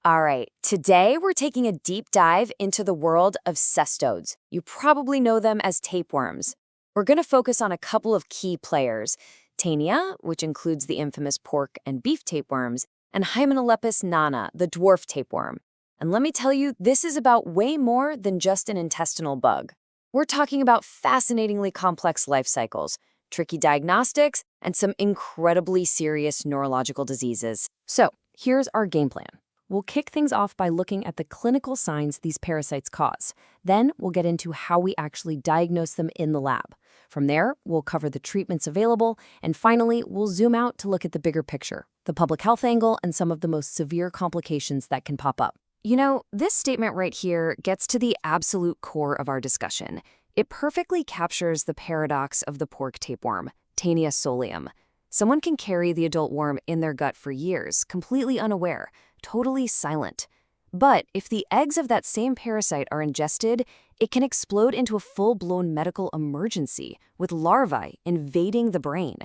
All right, today we're taking a deep dive into the world of cestodes. You probably know them as tapeworms. We're going to focus on a couple of key players, Taenia, which includes the infamous pork and beef tapeworms, and Hymenolepis nana, the dwarf tapeworm. And let me tell you, this is about way more than just an intestinal bug. We're talking about fascinatingly complex life cycles, tricky diagnostics, and some incredibly serious neurological diseases. So, here's our game plan. We'll kick things off by looking at the clinical signs these parasites cause. Then we'll get into how we actually diagnose them in the lab. From there, we'll cover the treatments available, and finally, we'll zoom out to look at the bigger picture, the public health angle, and some of the most severe complications that can pop up. You know, this statement right here gets to the absolute core of our discussion. It perfectly captures the paradox of the pork tapeworm, Taenia solium. Someone can carry the adult worm in their gut for years, completely unaware, totally silent. But if the eggs of that same parasite are ingested, it can explode into a full-blown medical emergency, with larvae invading the brain.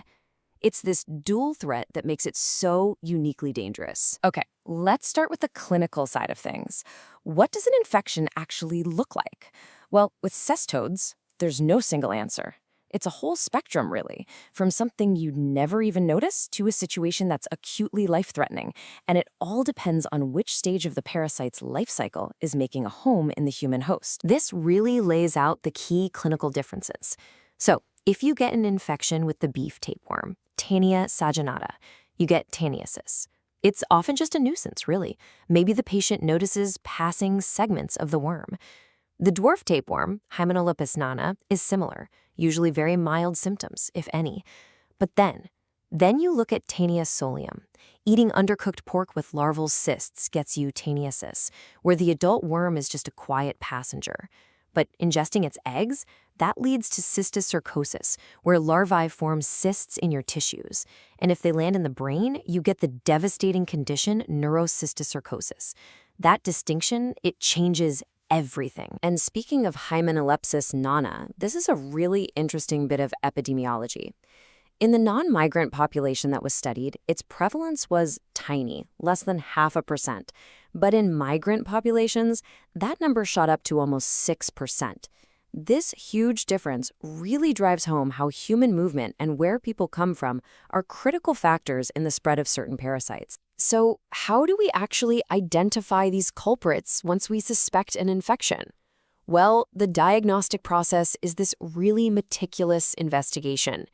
It's this dual threat that makes it so uniquely dangerous. Okay, let's start with the clinical side of things. What does an infection actually look like? Well, with cestodes, there's no single answer. It's a whole spectrum, really, from something you'd never even notice to a situation that's acutely life-threatening, and it all depends on which stage of the parasite's life cycle is making a home in the human host. This really lays out the key clinical differences. So, if you get an infection with the beef tapeworm, Taenia saginata, you get taniasis. It's often just a nuisance, really. Maybe the patient notices passing segments of the worm. The dwarf tapeworm, Hymenolepis nana, is similar, usually very mild symptoms, if any. But then you look at Taenia solium. Eating undercooked pork with larval cysts gets you taniasis, where the adult worm is just a quiet passenger. But ingesting its eggs, that leads to cysticercosis, where larvae form cysts in your tissues. And if they land in the brain, you get the devastating condition neurocysticercosis. That distinction, it changes everything. And speaking of Hymenolepis nana, this is a really interesting bit of epidemiology. In the non-migrant population that was studied, its prevalence was tiny, less than 0.5%. But in migrant populations, that number shot up to almost 6%. This huge difference really drives home how human movement and where people come from are critical factors in the spread of certain parasites. So, how do we actually identify these culprits once we suspect an infection? Well, the diagnostic process is this really meticulous investigation.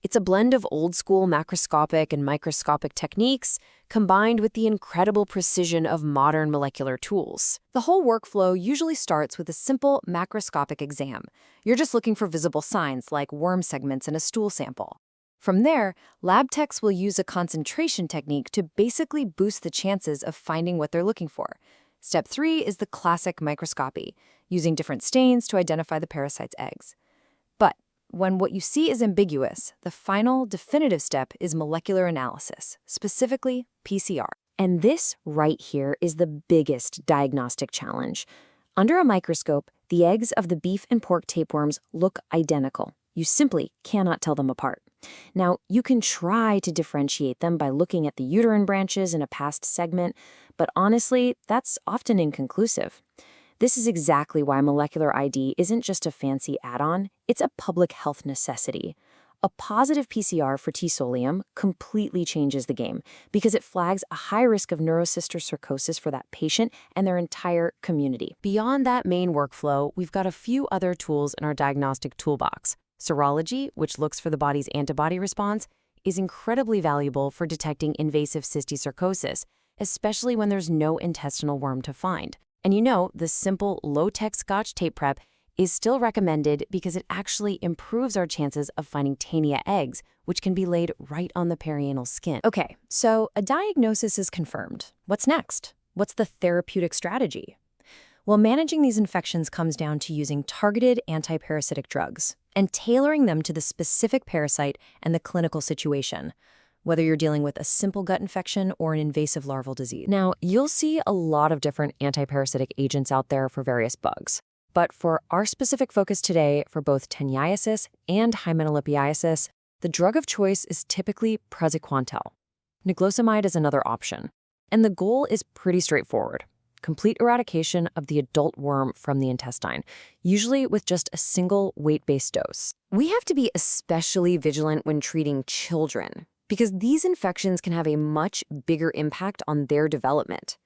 It's a blend of old-school macroscopic and microscopic techniques combined with the incredible precision of modern molecular tools. The whole workflow usually starts with a simple macroscopic exam. You're just looking for visible signs like worm segments in a stool sample. From there, lab techs will use a concentration technique to basically boost the chances of finding what they're looking for. Step 3 is the classic microscopy, using different stains to identify the parasite's eggs. But when what you see is ambiguous, the final, definitive step is molecular analysis, specifically PCR. And this right here is the biggest diagnostic challenge. Under a microscope, the eggs of the beef and pork tapeworms look identical. You simply cannot tell them apart. Now, you can try to differentiate them by looking at the uterine branches in a past segment, but honestly, that's often inconclusive. This is exactly why molecular ID isn't just a fancy add-on, it's a public health necessity. A positive PCR for T. solium completely changes the game because it flags a high risk of neurocysticercosis for that patient and their entire community. Beyond that main workflow, we've got a few other tools in our diagnostic toolbox. Serology, which looks for the body's antibody response, is incredibly valuable for detecting invasive cysticercosis, especially when there's no intestinal worm to find. And you know, the simple low-tech Scotch tape prep is still recommended because it actually improves our chances of finding Taenia eggs, which can be laid right on the perianal skin. Okay, so a diagnosis is confirmed. What's next? What's the therapeutic strategy? Well, managing these infections comes down to using targeted antiparasitic drugs and tailoring them to the specific parasite and the clinical situation, whether you're dealing with a simple gut infection or an invasive larval disease. Now, you'll see a lot of different antiparasitic agents out there for various bugs. But for our specific focus today, for both Taniasis and Hymenolepiasis, the drug of choice is typically praziquantel. Niclosamide is another option. And the goal is pretty straightforward. Complete eradication of the adult worm from the intestine, usually with just a single weight-based dose. We have to be especially vigilant when treating children, because these infections can have a much bigger impact on their development.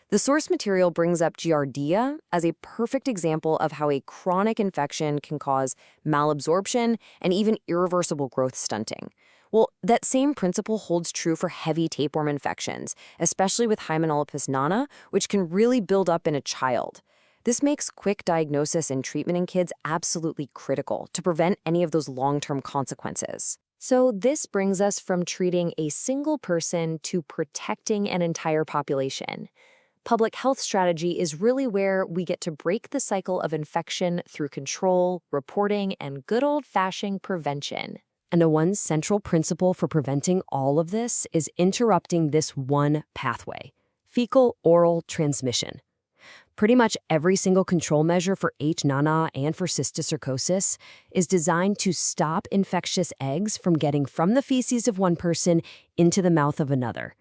The source material brings up Giardia as a perfect example of how a chronic infection can cause malabsorption and even irreversible growth stunting. Well, that same principle holds true for heavy tapeworm infections, especially with Hymenolepis nana, which can really build up in a child. This makes quick diagnosis and treatment in kids absolutely critical to prevent any of those long-term consequences. So this brings us from treating a single person to protecting an entire population. Public health strategy is really where we get to break the cycle of infection through control, reporting, and good old-fashioned prevention. And the one central principle for preventing all of this is interrupting this one pathway: fecal-oral transmission. Pretty much every single control measure for H. nana and for cysticercosis is designed to stop infectious eggs from getting from the feces of one person into the mouth of another.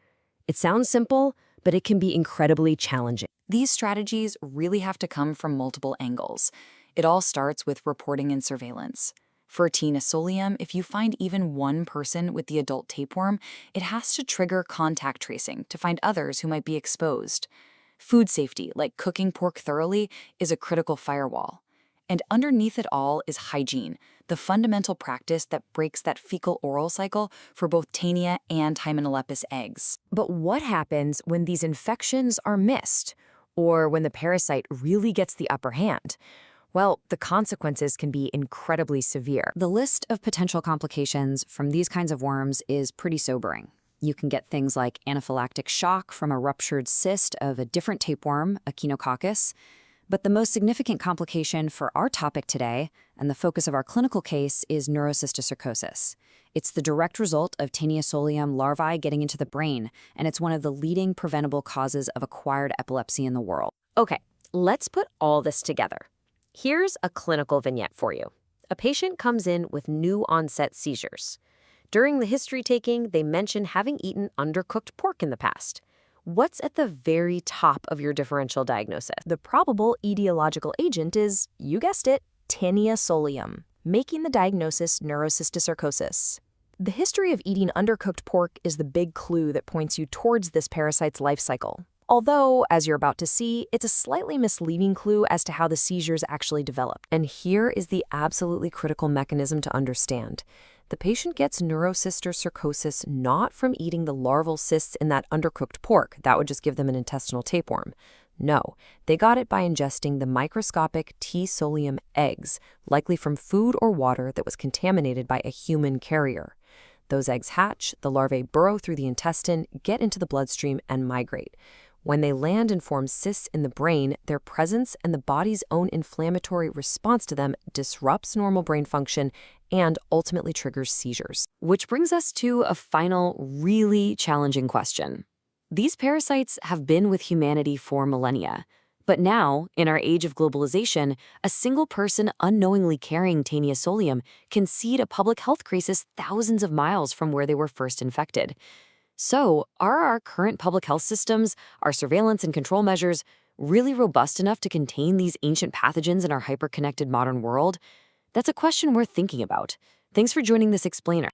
It sounds simple, but it can be incredibly challenging. These strategies really have to come from multiple angles. It all starts with reporting and surveillance. For Taenia solium, if you find even one person with the adult tapeworm, it has to trigger contact tracing to find others who might be exposed. Food safety, like cooking pork thoroughly, is a critical firewall. And underneath it all is hygiene, the fundamental practice that breaks that fecal-oral cycle for both Taenia and Hymenolepis eggs. But what happens when these infections are missed, or when the parasite really gets the upper hand? Well, the consequences can be incredibly severe. The list of potential complications from these kinds of worms is pretty sobering. You can get things like anaphylactic shock from a ruptured cyst of a different tapeworm, Echinococcus. But the most significant complication for our topic today, and the focus of our clinical case, is neurocysticercosis. It's the direct result of Taenia solium larvae getting into the brain, and it's one of the leading preventable causes of acquired epilepsy in the world. Okay, let's put all this together. Here's a clinical vignette for you. A patient comes in with new onset seizures. During the history taking, they mention having eaten undercooked pork in the past. What's at the very top of your differential diagnosis? The probable etiological agent is, you guessed it, Taenia solium, making the diagnosis neurocysticercosis. The history of eating undercooked pork is the big clue that points you towards this parasite's life cycle. Although, as you're about to see, it's a slightly misleading clue as to how the seizures actually develop. And here is the absolutely critical mechanism to understand. The patient gets neurocysticercosis not from eating the larval cysts in that undercooked pork. That would just give them an intestinal tapeworm. No, they got it by ingesting the microscopic T. solium eggs, likely from food or water that was contaminated by a human carrier. Those eggs hatch, the larvae burrow through the intestine, get into the bloodstream, and migrate. When they land and form cysts in the brain, their presence and the body's own inflammatory response to them disrupts normal brain function and ultimately triggers seizures. Which brings us to a final, really challenging question. These parasites have been with humanity for millennia. But now, in our age of globalization, a single person unknowingly carrying Taenia solium can seed a public health crisis thousands of miles from where they were first infected. So, are our current public health systems, our surveillance and control measures, really robust enough to contain these ancient pathogens in our hyper-connected modern world? That's a question worth thinking about. Thanks for joining this explainer.